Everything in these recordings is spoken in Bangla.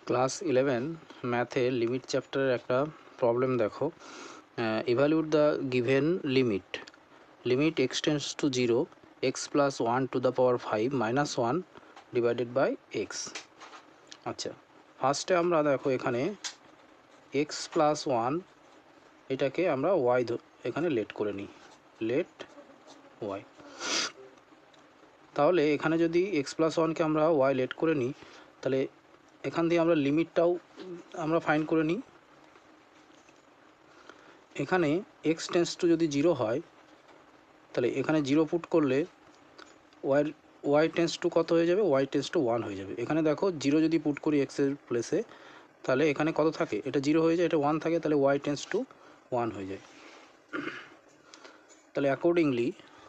ক্লাস 11 ম্যাথের লিমিট চ্যাপ্টারের একটা প্রবলেম দেখো। Evaluate the given limit x tends to 0 x plus 1 to the power 5 minus 1 divided by x. আচ্ছা, ফার্স্টে আমরা দেখো এখানে এক্স প্লাস 1 এটাকে আমরা ওয়াই এখানে লেট করে নিই, লেট ওয়াই। তাহলে এখানে যদি এক্স প্লাস 1কে আমরা ওয়াই লেট করে নিই, তাহলে এখান দিয়ে আমরা লিমিটটাও আমরা ফাইন্ড করে নিই। এখানে এক্স টেন্ডস টু যদি 0 হয়, তাহলে এখানে 0 পুট করলে ওয়াই টেন্ডস টু কত হয়ে যাবে? ওয়াই টেন্ডস টু 1 হয়ে যাবে। এখানে দেখো 0 যদি পুট করি এক্সের প্লেসে, তাহলে এখানে কত থাকে? এটা 0 হয়ে যায়, এটা 1 থাকে, তাহলে ওয়াই টেন্ডস টু 1 হয়ে যায়। তাহলে অ্যাকর্ডিংলি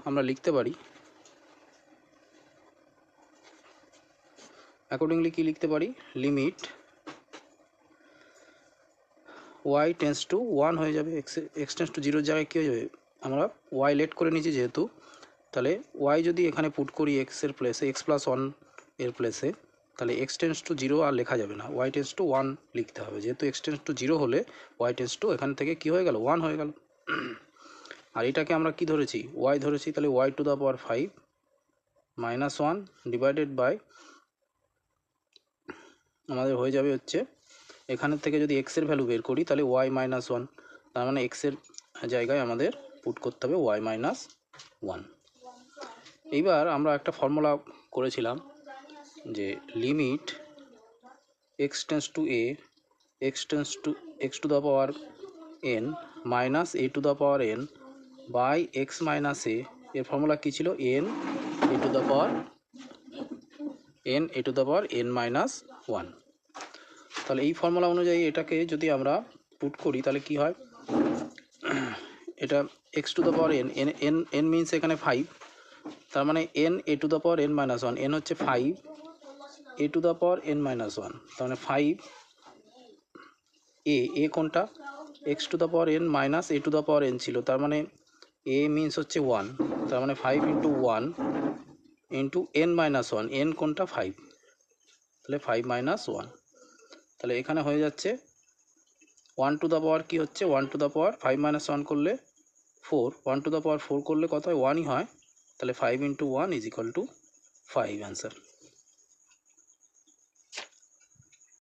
আমরা লিখতে পারি, কি লিখতে পারি? লিমিট ওয়াই টেন্ডস টু 1 হয়ে যাবে। এক্স টেন্ডস টু 0 জায়গায় কী হয়ে যাবে? আমরা ওয়াই লেট করে নিয়েছি যেহেতু, তাহলে ওয়াই যদি এখানে পুট করি এক্সের প্লেসে, এক্স প্লাস 1 এর প্লেসে, তাহলে এক্স টেন্ডস টু 0 আর লেখা যাবে না, ওয়াই টেন্ডস টু 1 লিখতে হবে। যেহেতু এক্স টেন্ডস টু 0 হলে ওয়াই টেন্ডস টু এখান থেকে কী হয়ে গেল? 1 হয়ে গেল। আর এটাকে আমরা কি ধরেছি? ওয়াই ধরেছি। তাহলে y to the power 5 minus 1 divided by আমাদের হয়ে যাবে হচ্ছে, এখানের থেকে যদি এক্সের ভ্যালু বের করি তাহলে ওয়াই মাইনাস 1, তার মানে এক্সের জায়গায় আমাদের পুট করতে হবে ওয়াই মাইনাস 1। এইবার আমরা একটা ফর্মুলা করেছিলাম যে limit x tends to a x to the power n minus a to the power n by x minus এর ফর্মুলা কী ছিল? N a to the power n minus 1। তাহলে এই ফর্মুলা অনুযায়ী এটাকে যদি আমরা পুট করি তাহলে কি হয়? এটা x to the power n, n n means এখানে 5, তার মানে n a to the power n minus 1, n হচ্ছে 5 a to the power n minus 1, তার মানে 5 এ কোনটা? X to the power n minus a to the power n ছিল, তার মানে এ মিনস হচ্ছে 1, তার মানে 5 into 1 into N minus 1, N কোনটা? 5, তাহলে 5 মাইনাস 1। তাহলে এখানে হয়ে যাচ্ছে 1 টু দ্য পাওয়ার কী হচ্ছে? 1 টু দ্য পাওয়ার 5 মাইনাস 1 করলে 4, 1 টু দ্য পাওয়ার 4 করলে কত হয়? 1ই হয়। তাহলে 5 into 1 is equal to 5 answer.